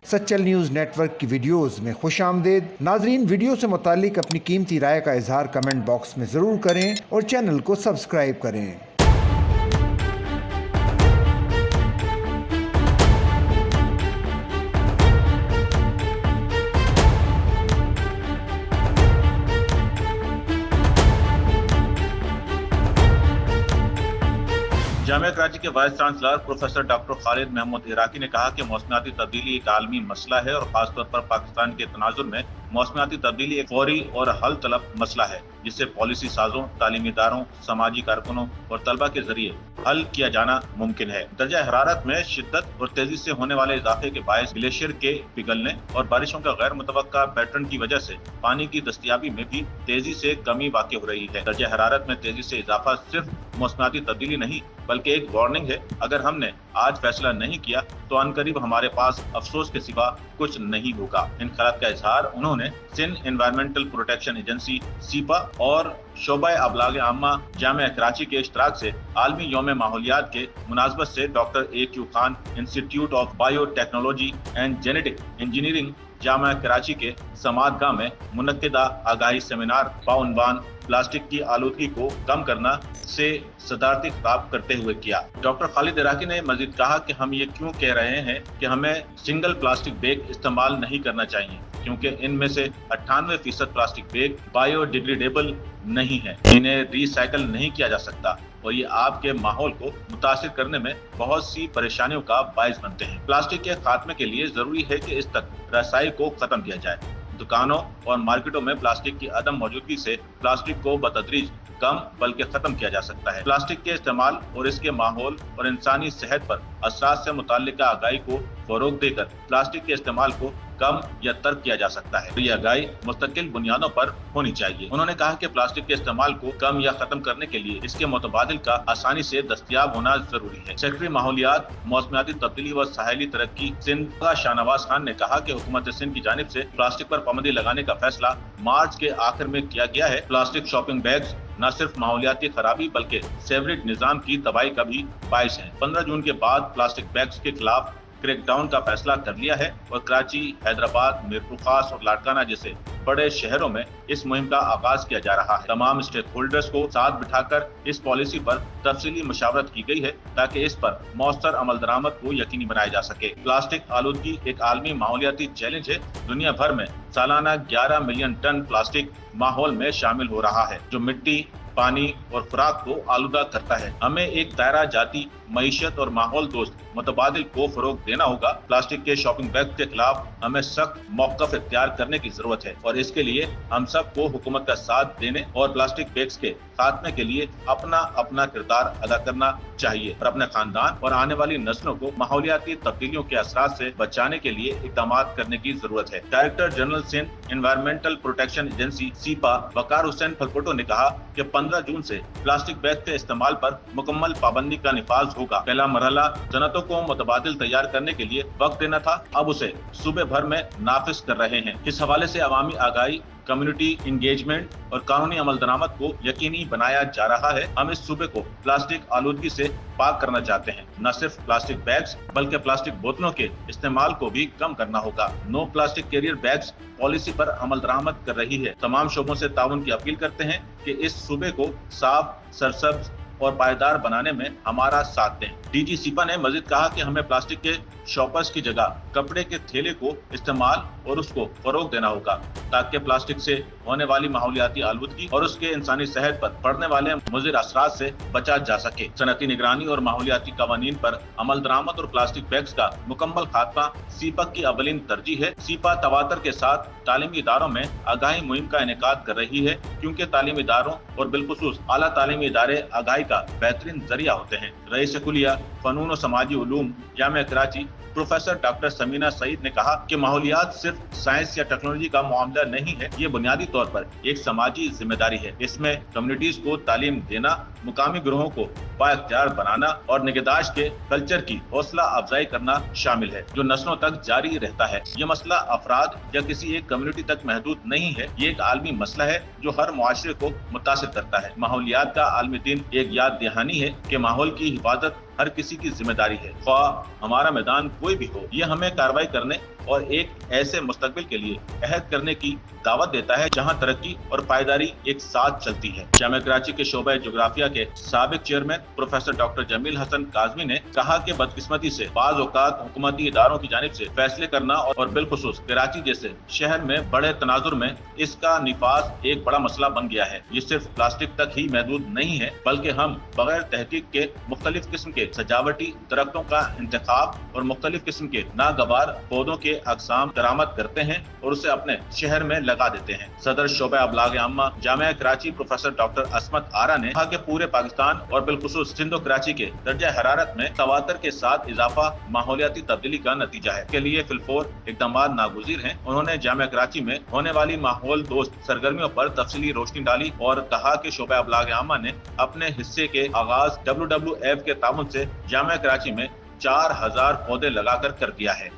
Sachal news network की videos में खुश आमदेद। नाजरीन, वीडियो से मुतालिक अपनी कीमती राय का इजहार कमेंट बॉक्स में ज़रूर करें और चैनल को सब्सक्राइब करें। जामिया कराची के vice chancellor professor doctor Khalid Mahmood Iraqi ने कहा कि मौसमियाती तब्दीली एक आलमी मसला है और खासतौर पर पाकिस्तान के तनाजुर में मौसमियाती तब्दीली एक फौरी और हल तलब मसला है, जिससे पॉलिसी साजों, तालीमी इदारों, समाजी कारकुनों और तलबा के जरिए हल किया जाना मुमकिन है। दर्जा हरारत में शिद्दत और तेजी से होने वाले इजाफे के बायस ग्लेशियर के पिघलने और बारिशों का गैर मुतवक्का पैटर्न की वजह से पानी की दस्तयाबी में भी तेजी से कमी वाक़ हो रही है। दर्जा हरारत में तेजी से इजाफा सिर्फ मौसमियाती तब्दीली नहीं बल्कि एक वार्निंग है। अगर हमने आज फैसला नहीं किया तो अनकरीब हमारे पास अफसोस के सिवा कुछ नहीं होगा। इन ख्यालात का इजहार उन्होंने Sindh environmental protection agency SEPA और शोबा अबलाग आमा जामिया कराची के इश्तराक से आलमी यौम माहौलियात के मुनासबत से doctor AQ Khan institute of bio technology and genetic engineering Jamia Karachi के समादगाह में मुनक्किदा आगाही सेमिनार बाउनवान प्लास्टिक की आलूदगी को कम करना से सदारती खिताब करते हुए किया। डॉक्टर खालिद इराकी ने मजीद कहा कि हम ये क्यों कह रहे हैं कि हमें सिंगल प्लास्टिक बैग इस्तेमाल नहीं करना चाहिए, क्योंकि इनमें से 98% प्लास्टिक बैग बायोडिग्रेडेबल नहीं है, इन्हें रिसाइकल नहीं किया जा सकता और ये आपके माहौल को मुतासिर करने में बहुत सी परेशानियों का बायस बनते हैं। प्लास्टिक के खात्मे के लिए जरूरी है कि इस तक रसाई को खत्म किया जाए। दुकानों और मार्केटों में प्लास्टिक की अदम मौजूदगी से प्लास्टिक को बतदरीज कम बल्कि खत्म किया जा सकता है। प्लास्टिक के इस्तेमाल और इसके माहौल और इंसानी सेहत पर असरात से मुताल्लिका आगाही को फरोग देकर प्लास्टिक के इस्तेमाल को कम या तर्क किया जा सकता है। तो ये आगाही मुस्तकिल बुनियादों पर होनी चाहिए। उन्होंने कहा कि प्लास्टिक के इस्तेमाल को कम या खत्म करने के लिए इसके मुतबादिल का आसानी से दस्तयाब होना जरूरी है। सेक्रेटरी माहौलियात, मौसमियाती तब्दीली व साहिली तरक्की सिंध का शाहनवाज खान ने कहा कि हुकूमत सिंध की जानिब से प्लास्टिक पर पाबंदी लगाने का फैसला मार्च के आखिर में किया गया है। प्लास्टिक शॉपिंग बैग्स न सिर्फ माहौलियाती खराबी बल्कि सेवरेज निजाम की तबाही का भी बायस है। 15 जून के बाद प्लास्टिक बैग्स के खिलाफ क्रैकडाउन का फैसला कर लिया है और कराची, हैदराबाद, मीरपुर खास और लाड़काना जैसे बड़े शहरों में इस मुहिम का आगाज किया जा रहा है। तमाम स्टेक होल्डर्स को साथ बिठाकर इस पॉलिसी पर तफसीली मशावरत की गई है ताकि इस पर मौसर अमल दरामद को यकीनी बनाया जा सके। प्लास्टिक आलूदगी एक आलमी माहौलियाती चैलेंज है। दुनिया भर में सालाना 11 मिलियन टन प्लास्टिक माहौल में शामिल हो रहा है, जो मिट्टी, पानी और खुराक को आलूदा करता है। हमें एक दायरा जाती मईशत और माहौल दोस्त मुतबादिल को फरोग देना होगा। प्लास्टिक के शॉपिंग बैग के खिलाफ हमें सख्त मौक़िफ़ इख्तियार करने की जरूरत है और इसके लिए हम सबको हुकूमत का साथ देने और प्लास्टिक बैग्स के खात्मे के लिए अपना अपना किरदार अदा करना चाहिए और अपने खानदान और आने वाली नस्लों को माहौलियाती तब्दीलियों के असरात से बचाने के लिए इक़दाम करने की जरूरत है। Director general Sindh environmental protection agency SEPA Waqar Hussain Palpoto ने कहा कि 15 जून से प्लास्टिक बैग के इस्तेमाल पर मुकम्मल पाबंदी का निफाज होगा। पहला मरहला सनतों को मुतबादिल तैयार करने के लिए वक्त देना था, अब उसे सूबे भर में नाफिज कर रहे हैं। इस हवाले से अवामी आगाही, कम्युनिटी इंगेजमेंट और कानूनी अमल दरामद को यकीनी बनाया जा रहा है। हम इस सूबे को प्लास्टिक आलूदगी से पाक करना चाहते हैं। न सिर्फ प्लास्टिक बैग्स बल्कि प्लास्टिक बोतलों के इस्तेमाल को भी कम करना होगा। No plastic carrier bags policy पर अमल दरामद कर रही है। तमाम शोबों से ताउन की अपील करते हैं कि इस सूबे को साफ, सरसब्ज और पायदार बनाने में हमारा साथ दें। DG सीपा ने मजीद कहा कि हमें प्लास्टिक के शॉपर्स की जगह कपड़े के थैले को इस्तेमाल और उसको फरोग देना होगा ताकि प्लास्टिक से होने वाली माहौलियाती आलूदगी और उसके इंसानी सेहत पर पड़ने वाले मुज़िर असरात से बचा जा सके। सनती निगरानी और माहौलियाती कवानीन पर अमल दरामद और प्लास्टिक बैग्स का मुकम्मल खात्मा सीपा की अवलिन तरजीह है। सीपा तवातर के साथ तालीमी इदारों में आगाही मुहिम का इनेकाद कर रही है, क्योंकि तालीमी इदारों और बिलखुसूस आला तालीमी इदारे आगाही का बेहतरीन जरिया होते हैं। रईस कुलिया फनून और समाजी उलूम जामिया कराची प्रोफेसर डॉक्टर समीना सईद ने कहा कि माहौलियात सिर्फ साइंस या टेक्नोलॉजी का मामला नहीं है, ये बुनियादी तौर पर एक समाजी जिम्मेदारी है। इसमें कम्युनिटीज को तालीम देना, मुकामी ग्रोहों को बाइख्तियार बनाना और निगहदाश्त के कल्चर की हौसला अफजाई करना शामिल है, जो नस्लों तक जारी रहता है। ये मसला अफराद या किसी एक कम्युनिटी तक महदूद नहीं है, ये एक आलमी मसला है जो हर मुआशरे को मुतासिर करता है। माहौलियात का आलमी दिन एक याद दहानी है कि माहौल की हिफाजत हर किसी की जिम्मेदारी है, ख्वाह हमारा मैदान कोई भी हो। ये हमें कार्रवाई करने और एक ऐसे मुस्तकबिल के लिए अहद करने की दावत देता है जहां तरक्की और पायदारी एक साथ चलती है। जामिया कराची के शोबा जोग्राफिया के साबिक chairman professor doctor Jamil Hasan Kazmi ने कहा कि बदकिस्मती से बाज़ औक़ात हुकूमती इदारों की जानिब से फैसले करना और बिलखुसूस कराची जैसे शहर में बड़े तनाजुर में इसका निफाज एक बड़ा मसला बन गया है। ये सिर्फ प्लास्टिक तक ही महदूद नहीं है, बल्कि हम बगैर तहकीक के मुख्तलिफ किस्म के सजावटी दरख्तों का इंतखाब और मुख्तलिफ किस्म के नागवार पौधों के अक़साम दरामद करते हैं और उसे अपने शहर में लगा देते हैं। सदर शोबा अबलाग आम्मा जामिया कराची प्रोफेसर डॉक्टर असमत आरा ने कहा कि पूरे पाकिस्तान और बिलखुसूस सिंध और कराची के दर्जा हरारत में तवातर के साथ इजाफा माहौलियाती तब्दीली का नतीजा है। इसके लिए फिलफोर इक़दाम नागुज़ीर हैं। उन्होंने जामिया कराची में होने वाली माहौल दोस्त सरगर्मियों पर तफसीली रोशनी डाली और कहा कि शोबा अबलाग आम्मा ने अपने हिस्से के आगाज WWF के ताउन से जामिया कराची में 4000 पौधे लगाकर कर दिया है।